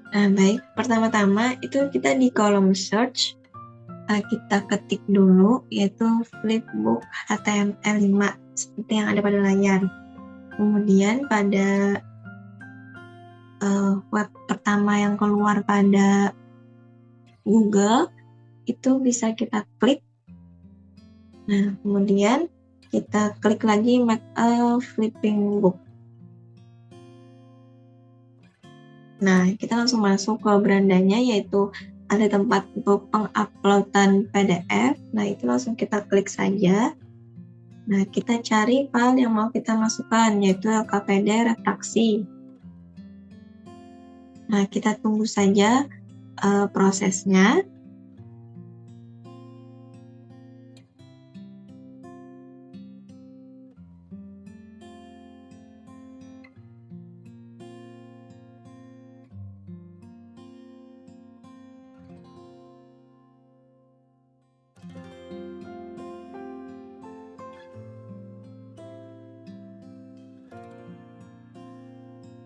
Nah, baik. Pertama-tama itu kita di kolom search, kita ketik dulu yaitu Flipbook HTML5 seperti yang ada pada layar. Kemudian pada web pertama yang keluar pada Google itu bisa kita klik. Nah, kemudian kita klik lagi Make a Flipping Book. Nah, kita langsung masuk ke berandanya, yaitu ada tempat untuk penguploadan PDF. Nah, itu langsung kita klik saja. Nah, kita cari file yang mau kita masukkan, yaitu LKPD refraksi. Nah, kita tunggu saja prosesnya.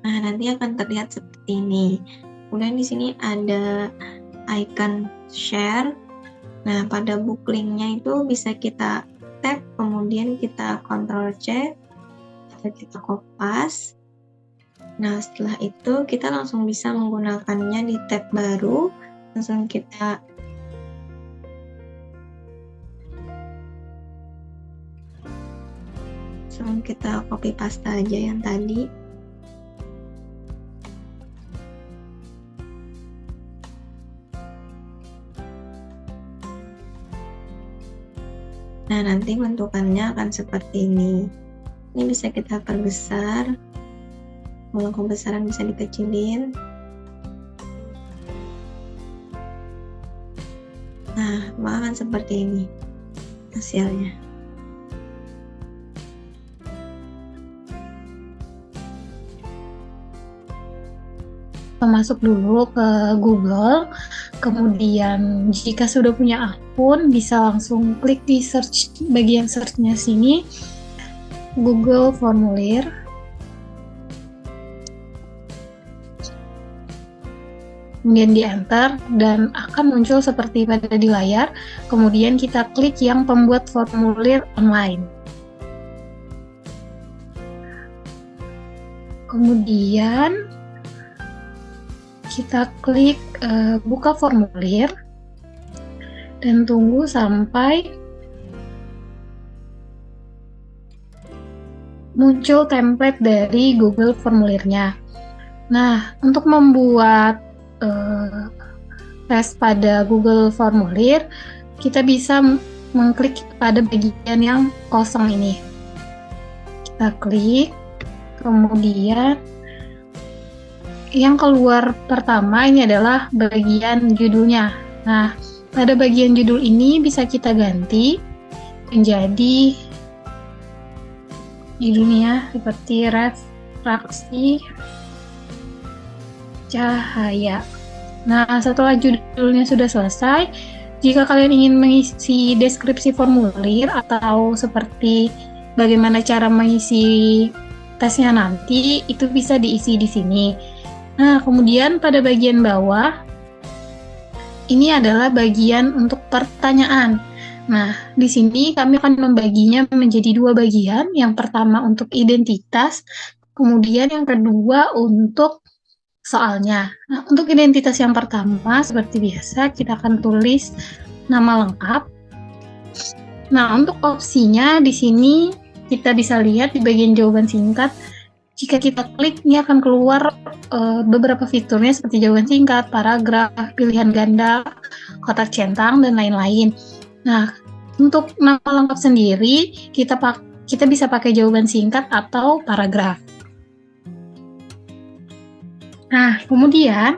Nah, nanti akan terlihat seperti ini. Kemudian di sini ada icon share. Nah, pada book link-nya itu bisa kita tap, kemudian kita Ctrl C, atau kita kopas. Nah, setelah itu kita langsung bisa menggunakannya di tab baru. Langsung kita copy paste aja yang tadi. Nah, nanti bentukannya akan seperti ini. Ini bisa kita perbesar. Kalau kebesaran bisa dikecilin. Nah, akan seperti ini hasilnya. Masuk dulu ke Google, kemudian jika sudah punya akun bisa langsung klik di search, bagian search-nya sini, Google Formulir. Kemudian di enter dan akan muncul seperti pada di layar. Kemudian kita klik yang pembuat formulir online. Kemudian kita klik buka formulir dan tunggu sampai muncul template dari Google Formulirnya. Nah, untuk membuat tes pada Google Formulir, kita bisa mengklik pada bagian yang kosong ini. Kita klik, kemudian yang keluar pertama ini adalah bagian judulnya. Nah, pada bagian judul ini bisa kita ganti menjadi judulnya seperti refraksi cahaya. Nah, setelah judulnya sudah selesai, jika kalian ingin mengisi deskripsi formulir atau seperti bagaimana cara mengisi tesnya nanti, itu bisa diisi di sini. Nah, kemudian pada bagian bawah, ini adalah bagian untuk pertanyaan. Nah, di sini kami akan membaginya menjadi dua bagian. Yang pertama untuk identitas, kemudian yang kedua untuk soalnya. Nah, untuk identitas yang pertama, seperti biasa, kita akan tulis nama lengkap. Nah, untuk opsinya di sini kita bisa lihat di bagian jawaban singkat. Jika kita klik, ini akan keluar beberapa fiturnya seperti jawaban singkat, paragraf, pilihan ganda, kotak centang, dan lain-lain. Nah, untuk nama lengkap sendiri, kita bisa pakai jawaban singkat atau paragraf. Nah, kemudian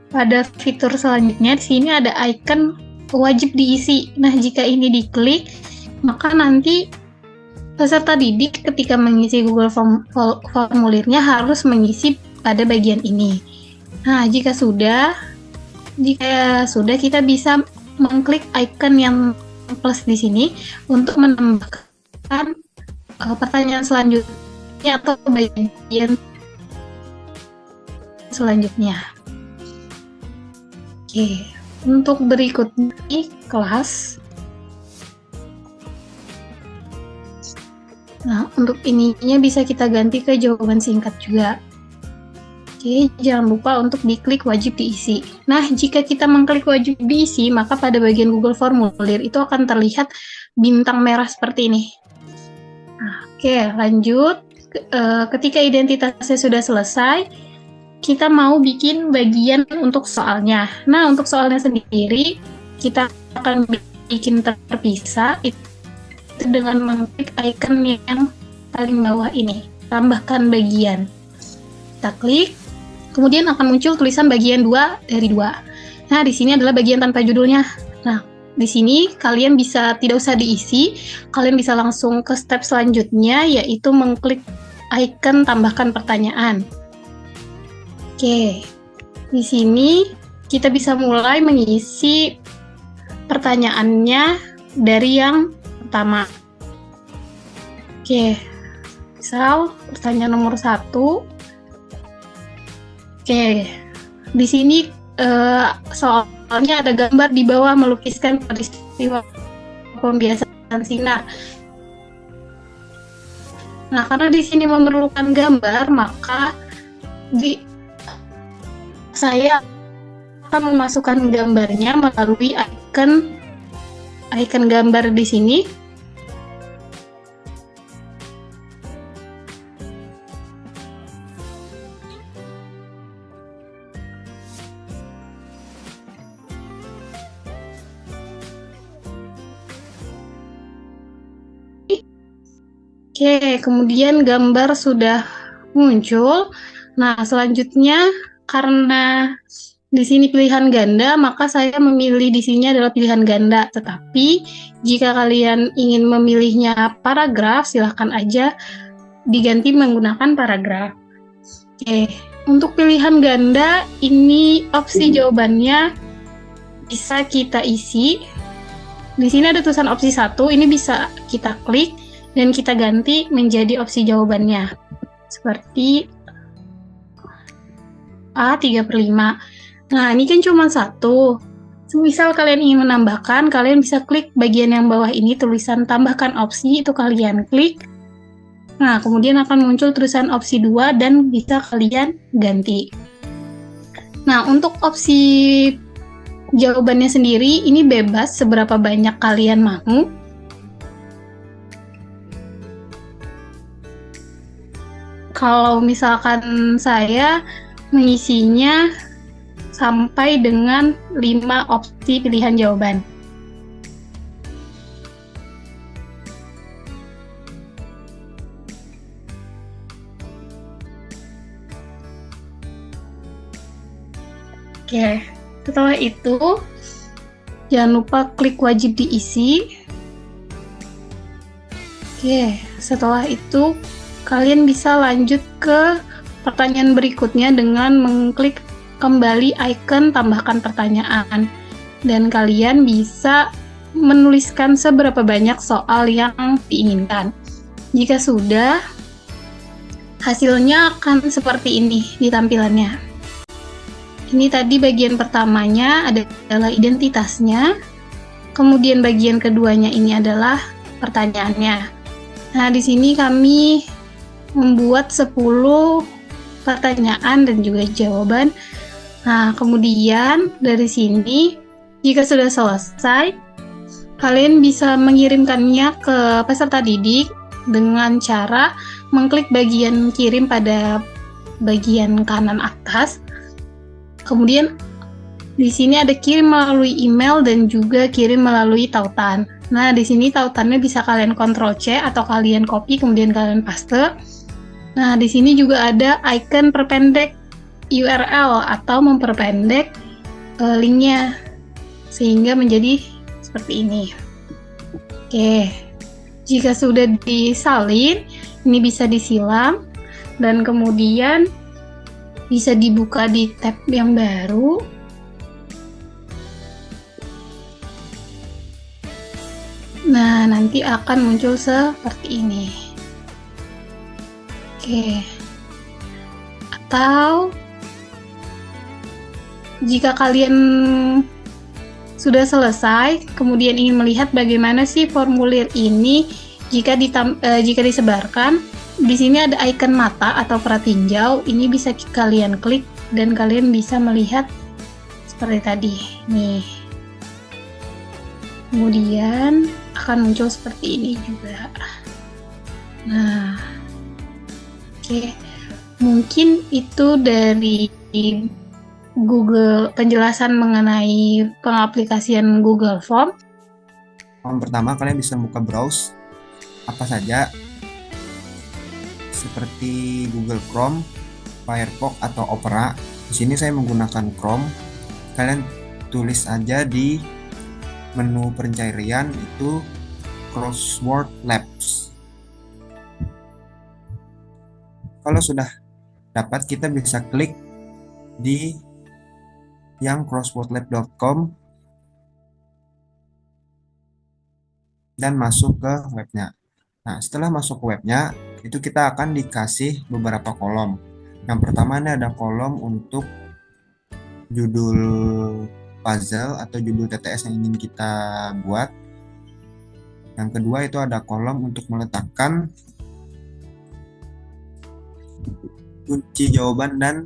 pada fitur selanjutnya di sini ada icon wajib diisi. Nah, jika ini diklik, maka nanti peserta didik ketika mengisi Google Formulirnya harus mengisi pada bagian ini. Nah, jika sudah kita bisa mengklik icon yang plus di sini untuk menambahkan pertanyaan selanjutnya atau bagian selanjutnya. Oke, untuk berikutnya kelas. Nah, untuk ininya bisa kita ganti ke jawaban singkat juga. Oke, jangan lupa untuk diklik wajib diisi. Nah, jika kita mengklik wajib diisi, maka pada bagian Google Formulir itu akan terlihat bintang merah seperti ini. Nah, oke, lanjut. Ketika identitasnya sudah selesai, kita mau bikin bagian untuk soalnya. Nah, untuk soalnya sendiri, kita akan bikin terpisah itu dengan mengklik icon yang paling bawah ini, tambahkan bagian. Kita klik, kemudian akan muncul tulisan bagian 2 dari 2. Nah, di sini adalah bagian tanpa judulnya. Nah, di sini kalian bisa tidak usah diisi, kalian bisa langsung ke step selanjutnya, yaitu mengklik icon tambahkan pertanyaan. Oke, di sini kita bisa mulai mengisi pertanyaannya dari yang pertama. Oke, misal pertanyaan nomor 1. Oke, di sini soalnya ada gambar di bawah melukiskan peristiwa pembiasaan sinar. Nah, karena di sini memerlukan gambar, maka saya akan memasukkan gambarnya melalui icon gambar di sini. Oke, kemudian gambar sudah muncul. Nah, selanjutnya karena di sini pilihan ganda, maka saya memilih di sini adalah pilihan ganda. Tetapi jika kalian ingin memilihnya paragraf, silahkan aja diganti menggunakan paragraf. Oke, untuk pilihan ganda ini opsi jawabannya bisa kita isi. Di sini ada tulisan opsi 1, ini bisa kita klik dan kita ganti menjadi opsi jawabannya. Seperti A3/5. Nah, ini kan cuma 1. Misal kalian ingin menambahkan, kalian bisa klik bagian yang bawah ini tulisan tambahkan opsi, itu kalian klik. Nah, kemudian akan muncul tulisan opsi 2 dan bisa kalian ganti. Nah, untuk opsi jawabannya sendiri, ini bebas seberapa banyak kalian mau. Kalau misalkan saya mengisinya sampai dengan 5 opsi pilihan jawaban. Oke, setelah itu jangan lupa klik wajib diisi. Oke, setelah itu kalian bisa lanjut ke pertanyaan berikutnya dengan mengklik kembali icon tambahkan pertanyaan. Dan kalian bisa menuliskan seberapa banyak soal yang diinginkan. Jika sudah, hasilnya akan seperti ini di tampilannya. Ini tadi bagian pertamanya adalah identitasnya, kemudian bagian keduanya ini adalah pertanyaannya. Nah, di sini kami membuat 10 pertanyaan dan juga jawaban. Nah, kemudian dari sini, jika sudah selesai, kalian bisa mengirimkannya ke peserta didik dengan cara mengklik bagian kirim pada bagian kanan atas. Kemudian di sini ada kirim melalui email dan juga kirim melalui tautan. Nah, di sini tautannya bisa kalian Ctrl C atau kalian copy kemudian kalian paste. Nah, di sini juga ada icon perpendek URL atau memperpendek linknya sehingga menjadi seperti ini. Oke, jika sudah disalin, ini bisa disilang dan kemudian bisa dibuka di tab yang baru. Nah, nanti akan muncul seperti ini. Oke. Atau Jika kalian sudah selesai, kemudian ingin melihat bagaimana sih formulir ini jika disebarkan, di sini ada icon mata atau pratinjau. Ini bisa kalian klik dan kalian bisa melihat seperti tadi. Nih. Kemudian akan muncul seperti ini juga. Nah, oke. Mungkin itu dari Google, penjelasan mengenai pengaplikasian Google Form. Yang pertama, kalian bisa buka browse apa saja seperti Google Chrome, Firefox atau Opera. Di sini saya menggunakan Chrome. Kalian tulis aja di menu pencarian itu Crossword Labs. Kalau sudah dapat, kita bisa klik di yang crosswordlab.com dan masuk ke webnya. Nah, setelah masuk ke webnya, itu kita akan dikasih beberapa kolom. Yang pertama ini ada kolom untuk judul puzzle atau judul TTS yang ingin kita buat. Yang kedua itu ada kolom untuk meletakkan kunci jawaban dan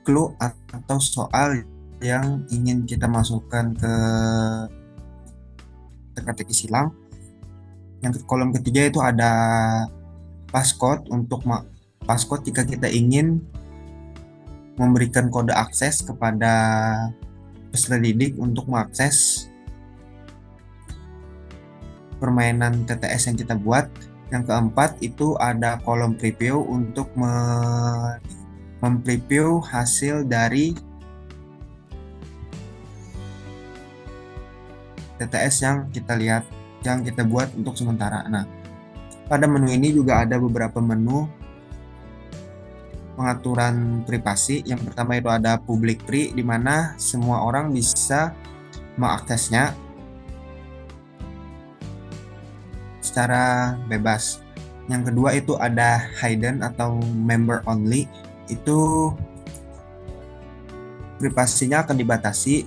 clue atau soal yang ingin kita masukkan ke teka-teki silang. Yang kolom ketiga itu ada passcode untuk passcode jika kita ingin memberikan kode akses kepada peserta didik untuk mengakses permainan TTS yang kita buat. Yang keempat itu ada kolom preview untuk mempreview hasil dari TTS yang kita lihat, yang kita buat untuk sementara. Nah, pada menu ini juga ada beberapa menu pengaturan privasi. Yang pertama itu ada public free, di mana semua orang bisa mengaksesnya secara bebas. Yang kedua itu ada hidden atau member only. Itu privasinya akan dibatasi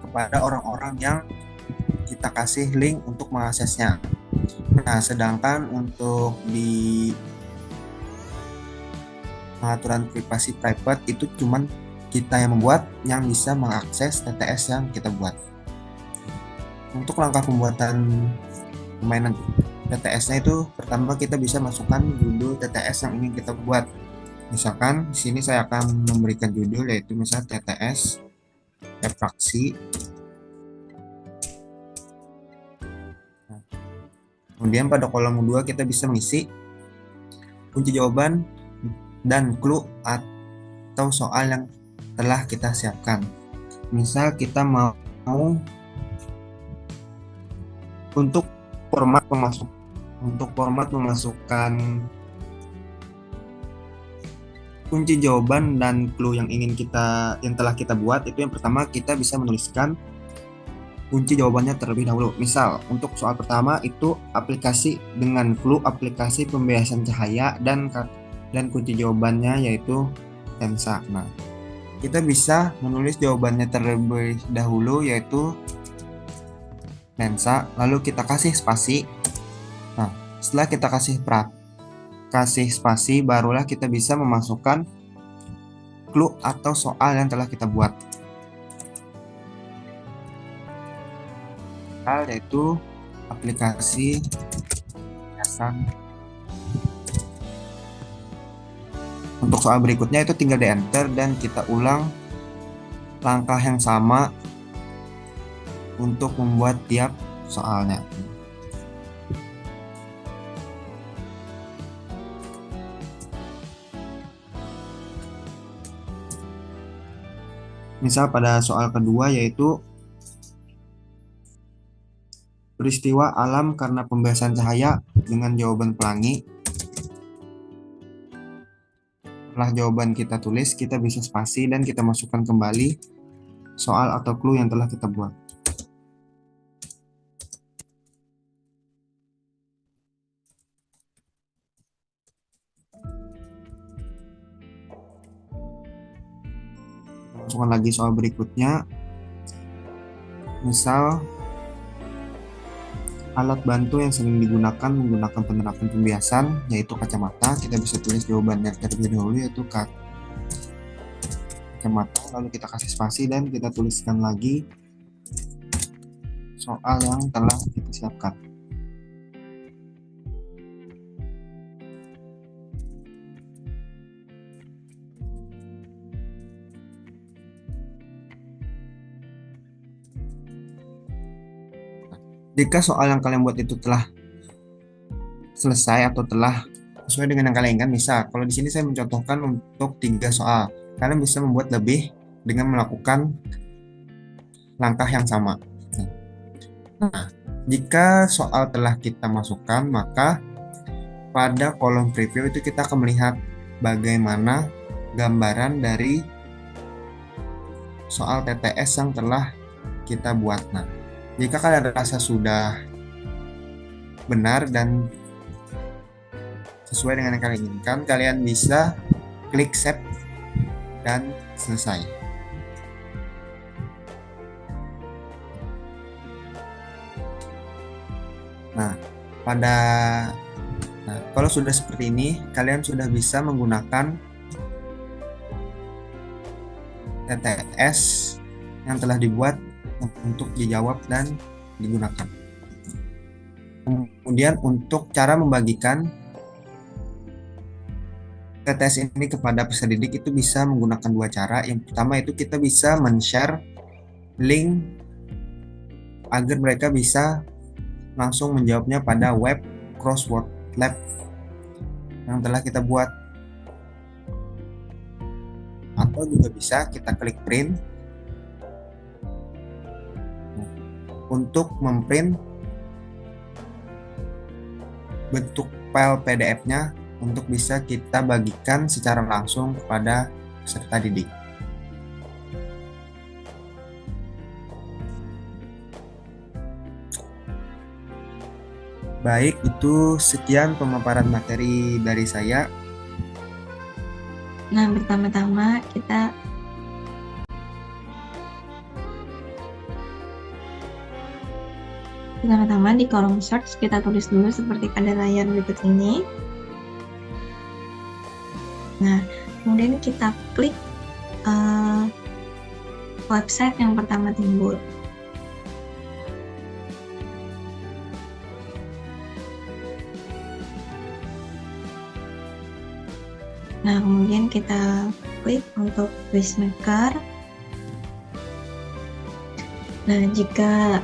kepada orang-orang yang kita kasih link untuk mengaksesnya. Nah, sedangkan untuk di pengaturan privasi private itu cuman kita yang membuat yang bisa mengakses TTS yang kita buat. Untuk langkah pembuatan permainan TTS-nya itu pertama kita bisa masukkan judul TTS yang ingin kita buat. Misalkan di sini saya akan memberikan judul yaitu misal TTS refraksi. Nah, kemudian pada kolom 2 kita bisa mengisi kunci jawaban dan clue atau soal yang telah kita siapkan. Misal kita mau untuk format memasukkan kunci jawaban dan clue yang telah kita buat, itu yang pertama kita bisa menuliskan kunci jawabannya terlebih dahulu. Misal untuk soal pertama itu aplikasi dengan clue aplikasi pembiasan cahaya dan kunci jawabannya yaitu lensa. Nah, kita bisa menulis jawabannya terlebih dahulu yaitu lensa, lalu kita kasih spasi. Nah, setelah kita kasih spasi, barulah kita bisa memasukkan clue atau soal yang telah kita buat. Yaitu aplikasi hiasan. Untuk soal berikutnya itu tinggal di enter dan kita ulang langkah yang sama untuk membuat tiap soalnya. Misal pada soal kedua yaitu peristiwa alam karena pembiasan cahaya dengan jawaban pelangi. Setelah jawaban kita tulis, kita bisa spasi dan kita masukkan kembali soal atau clue yang telah kita buat. masukkan lagi soal berikutnya. Misal alat bantu yang sering digunakan menggunakan penerapan pembiasan yaitu kacamata. Kita bisa tulis jawabannya terlebih dahulu yaitu kacamata, lalu kita kasih spasi dan kita tuliskan lagi soal yang telah kita siapkan. Jika soal yang kalian buat itu telah selesai atau telah sesuai dengan yang kalian inginkan, misal kalau di sini saya mencontohkan untuk 3 soal, kalian bisa membuat lebih dengan melakukan langkah yang sama. Nah, jika soal telah kita masukkan, maka pada kolom preview itu kita akan melihat bagaimana gambaran dari soal TTS yang telah kita buat. Nah, jika kalian rasa sudah benar dan sesuai dengan yang kalian inginkan, kalian bisa klik save dan selesai. Nah, kalau sudah seperti ini, kalian sudah bisa menggunakan TTS yang telah dibuat untuk dijawab dan digunakan. Kemudian untuk cara membagikan TTS ini kepada peserta didik itu bisa menggunakan 2 cara. Yang pertama itu kita bisa men-share link agar mereka bisa langsung menjawabnya pada web crossword lab yang telah kita buat. Atau juga bisa kita klik print untuk memprint bentuk file PDF-nya untuk bisa kita bagikan secara langsung kepada peserta didik. Baik, itu sekian pemaparan materi dari saya. Nah, pertama-tama di kolom search kita tulis dulu seperti pada layar berikut ini. Nah, kemudian kita klik website yang pertama timbul. Nah, kemudian kita klik untuk Quizmaker. Nah, jika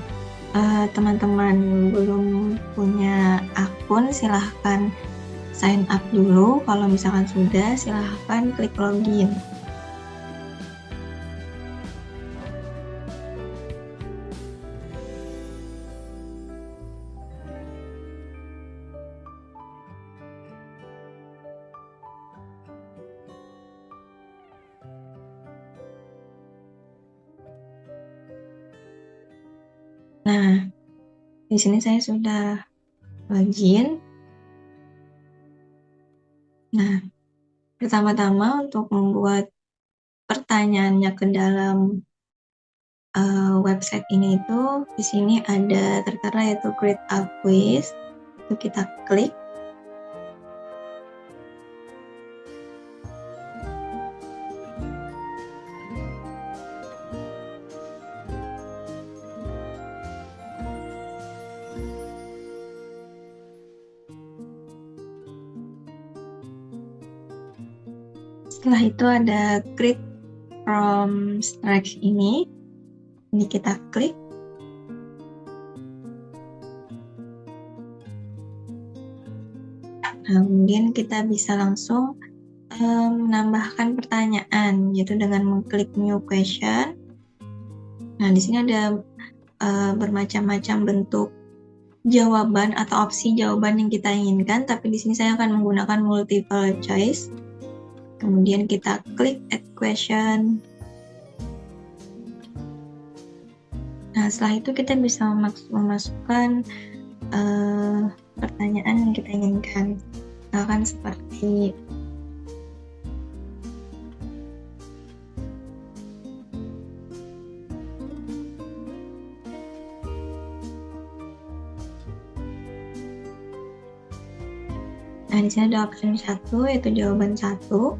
teman-teman belum punya akun, silahkan sign up dulu. Kalau misalkan sudah, silahkan klik login. Nah, di sini saya sudah login. Nah, pertama-tama untuk membuat pertanyaannya ke dalam website ini itu di sini ada tertera yaitu create a quiz. Itu kita klik. Setelah itu ada create from scratch ini kita klik. Nah, kemudian kita bisa langsung menambahkan pertanyaan, yaitu dengan mengklik new question. Nah, di sini ada bermacam-macam bentuk jawaban atau opsi jawaban yang kita inginkan, tapi di sini saya akan menggunakan multiple choice. Kemudian kita klik add question. Nah, setelah itu kita bisa memasukkan pertanyaan yang kita inginkan. Misalkan seperti Nah, di sini ada option 1, yaitu jawaban 1.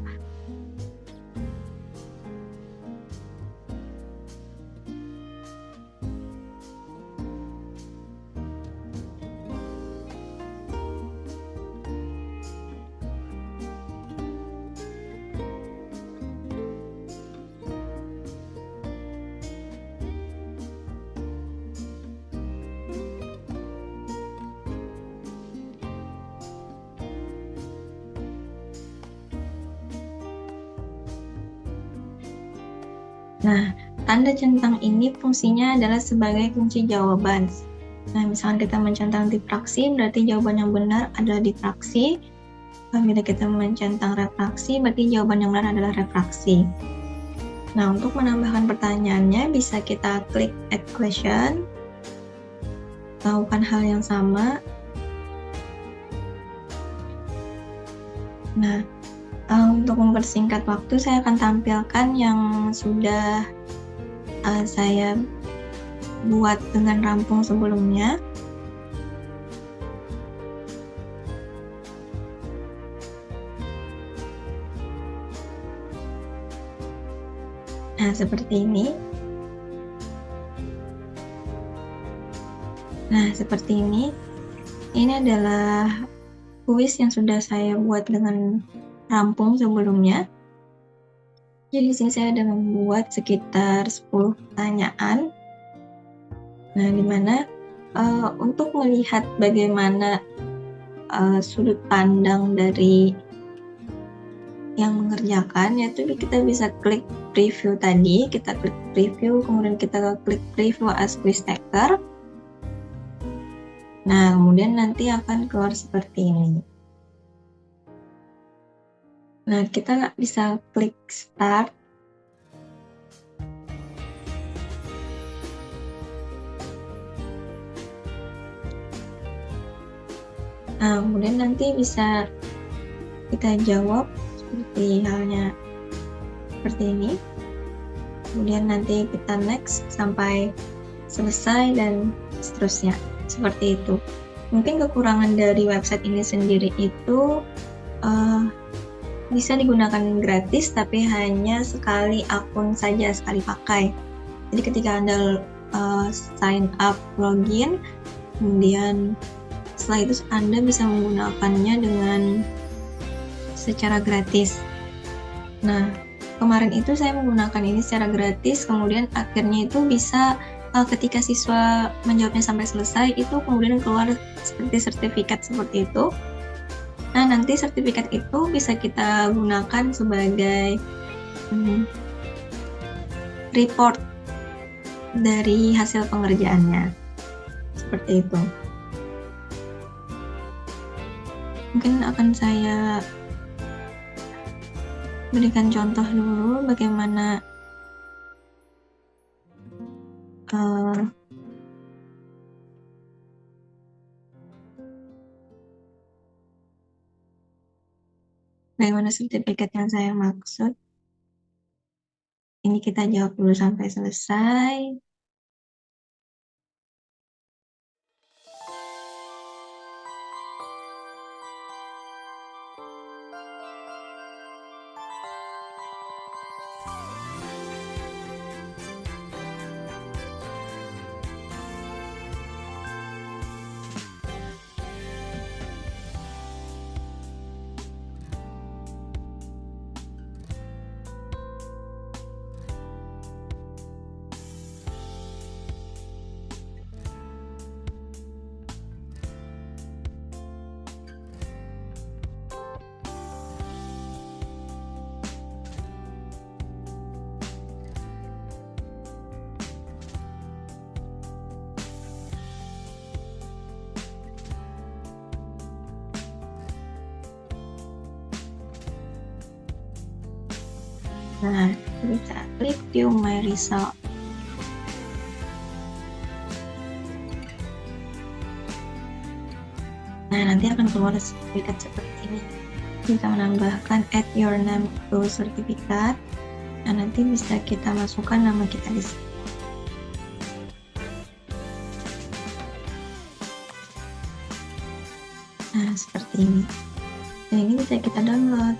Nah, tanda centang ini fungsinya adalah sebagai kunci jawaban. Nah, misalkan kita mencentang difraksi, berarti jawaban yang benar adalah difraksi. Bila kita mencentang refraksi, berarti jawaban yang benar adalah refraksi. Nah, untuk menambahkan pertanyaannya, bisa kita klik add question, lakukan hal yang sama. Nah, untuk mempersingkat waktu, saya akan tampilkan yang sudah saya buat dengan rampung sebelumnya. Nah, seperti ini. Nah, seperti ini. Ini adalah kuis yang sudah saya buat dengan rampung sebelumnya. Jadi di sini saya ada membuat sekitar 10 pertanyaan. Nah, dimana untuk melihat bagaimana sudut pandang dari yang mengerjakan, yaitu kita bisa klik preview tadi, kita klik preview, kemudian kita klik preview as quiz taker. Nah, kemudian nanti akan keluar seperti ini. Nah, kita bisa klik start. Nah, kemudian nanti bisa kita jawab seperti halnya seperti ini. Kemudian nanti kita next sampai selesai dan seterusnya. Seperti itu. Mungkin kekurangan dari website ini sendiri itu bisa digunakan gratis, tapi hanya sekali akun saja, sekali pakai. Jadi ketika Anda sign up, login, kemudian setelah itu Anda bisa menggunakannya dengan secara gratis. Nah, kemarin itu saya menggunakan ini secara gratis, kemudian akhirnya itu bisa ketika siswa menjawabnya sampai selesai, itu kemudian keluar seperti sertifikat seperti itu. Nah, nanti sertifikat itu bisa kita gunakan sebagai report dari hasil pengerjaannya. Seperti itu. Mungkin akan saya berikan contoh dulu bagaimana bagaimana sertifikat yang saya maksud. Ini kita jawab dulu sampai selesai. Nah, bisa klik view my result. Nah, nanti akan keluar sertifikat seperti ini. Kita menambahkan add your name to sertifikat. Nah, nanti bisa kita masukkan nama kita di sini. Nah, seperti ini. Nah, ini bisa kita download.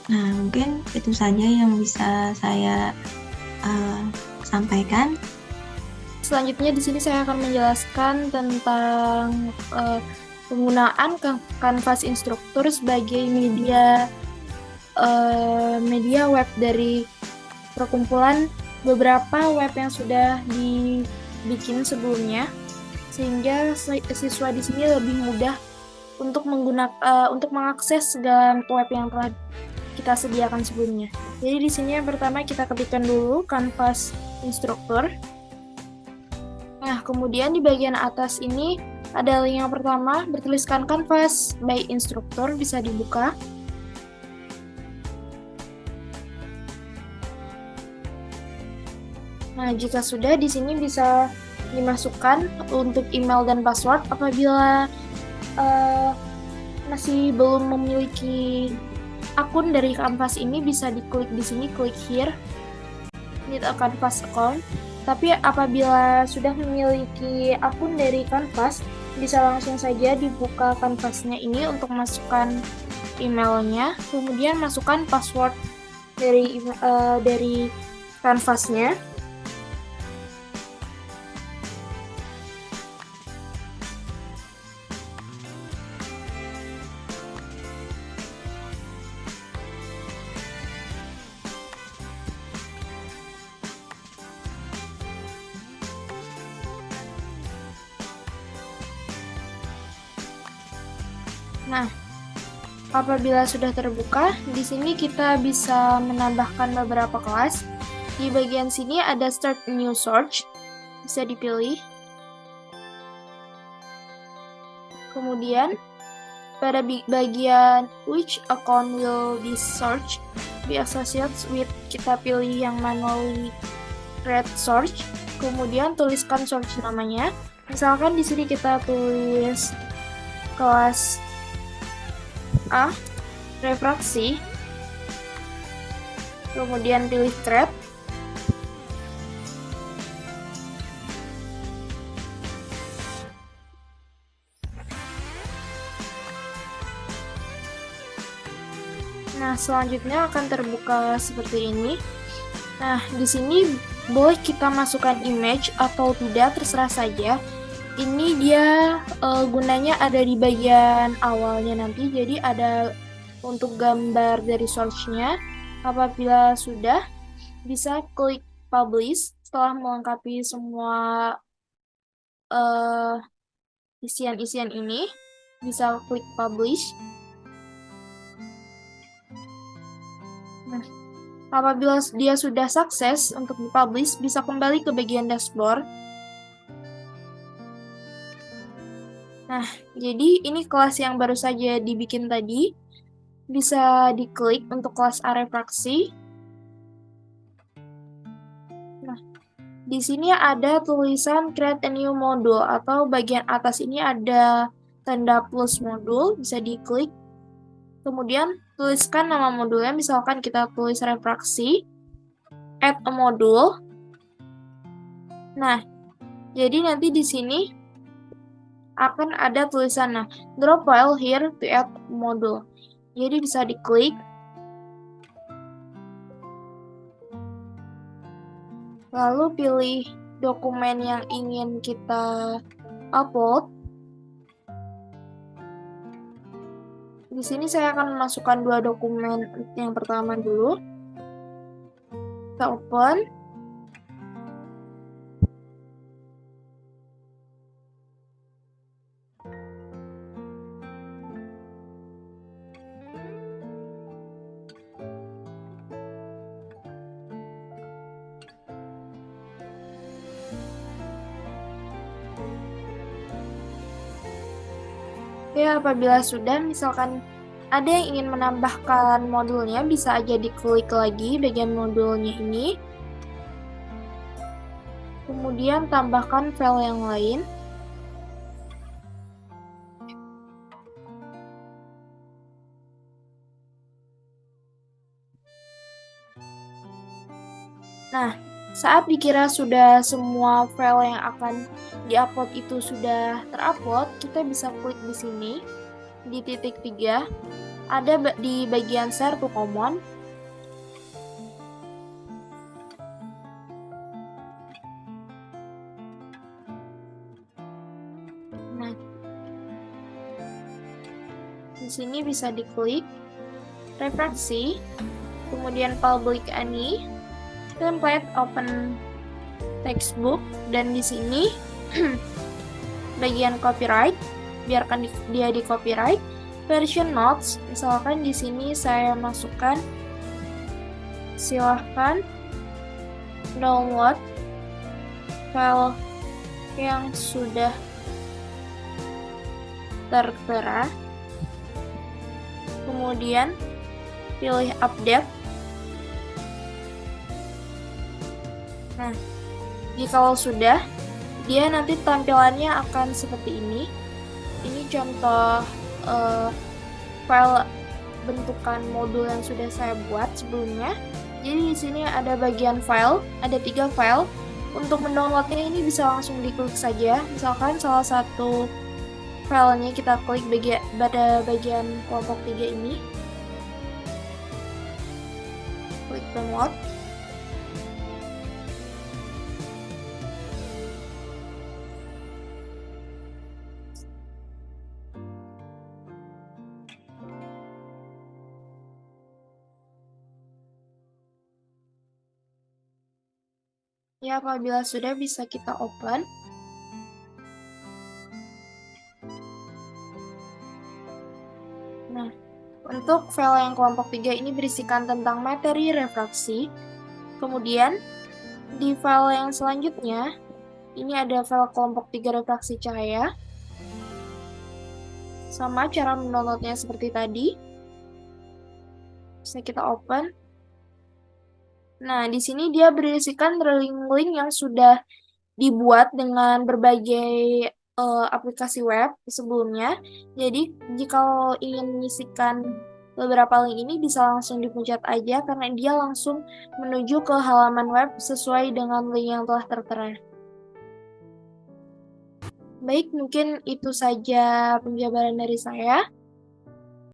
Nah, mungkin itu saja yang bisa saya sampaikan. Selanjutnya di sini saya akan menjelaskan tentang penggunaan Canvas Instruktur sebagai media web dari perkumpulan beberapa web yang sudah dibikin sebelumnya, sehingga siswa di sini lebih mudah untuk mengakses segala web yang telah kita sediakan sebelumnya. Jadi di sini yang pertama kita ketikkan dulu Canvas Instruktur. Nah, kemudian di bagian atas ini ada link yang pertama bertuliskan Canvas by Instruktur, bisa dibuka. Nah, jika sudah, di sini bisa dimasukkan untuk email dan password. Apabila masih belum memiliki akun dari Canvas ini, bisa diklik di sini, klik here, need a Canvas account. Tapi apabila sudah memiliki akun dari Canvas, bisa langsung saja dibuka Canvasnya ini untuk masukkan emailnya, kemudian masukkan password dari Canvasnya. Nah, apabila sudah terbuka, di sini kita bisa menambahkan beberapa kelas. Di bagian sini ada Start New Search, bisa dipilih. Kemudian, pada bagian Which account will this search be associated with, kita pilih yang manually create search. Kemudian tuliskan search namanya. Misalkan di sini kita tulis kelas A, refraksi, kemudian pilih thread, nah selanjutnya akan terbuka seperti ini. Nah, di sini boleh kita masukkan image atau tidak, terserah saja. Ini dia gunanya ada di bagian awalnya nanti, jadi ada untuk gambar dari source-nya. Apabila sudah, bisa klik publish. Setelah melengkapi semua isian-isian ini, bisa klik publish. Nah, apabila dia sudah sukses untuk dipublish, bisa kembali ke bagian dashboard. Nah, jadi ini kelas yang baru saja dibikin tadi. Bisa diklik untuk kelas A refraksi. Nah, di sini ada tulisan create a new module, atau bagian atas ini ada tanda plus modul, bisa diklik. Kemudian tuliskan nama modulnya, misalkan kita tulis refraksi, add a module. Nah, jadi nanti di sini akan ada tulisan, drop file here to add module. Jadi bisa diklik. Lalu pilih dokumen yang ingin kita upload. Di sini saya akan memasukkan 2 dokumen. Yang pertama dulu. Kita open. Ya, apabila sudah, misalkan ada yang ingin menambahkan modulnya, bisa aja diklik lagi bagian modulnya ini. Kemudian tambahkan file yang lain. Nah, Saat dikira sudah semua file yang akan diupload itu sudah terupload, kita bisa klik di sini, di titik 3, ada di bagian share to common. Nah, di sini bisa diklik refleksi, kemudian public any, template open textbook, dan di sini bagian copyright, biarkan dia di copyright. Version notes, misalkan di sini saya masukkan, silahkan download file yang sudah tertera, kemudian pilih update. Nah, jikalau sudah, dia nanti tampilannya akan seperti ini. Ini contoh file bentukan modul yang sudah saya buat sebelumnya. Jadi di sini ada bagian file, ada 3 file. Untuk mendownloadnya ini bisa langsung diklik saja. Misalkan salah satu filenya kita klik pada bagian kelompok 3 ini. Klik download. Ya, apabila sudah bisa kita open. Nah, untuk file yang kelompok 3 ini berisikan tentang materi refraksi. Kemudian, di file yang selanjutnya, ini ada file kelompok 3 refraksi cahaya. Sama cara mendownloadnya seperti tadi. Bisa kita open. Nah, di sini dia berisikan link-link yang sudah dibuat dengan berbagai aplikasi web sebelumnya. Jadi, jika ingin mengisikan beberapa link ini bisa langsung dipencet aja karena dia langsung menuju ke halaman web sesuai dengan link yang telah tertera. Baik, mungkin itu saja penjabaran dari saya.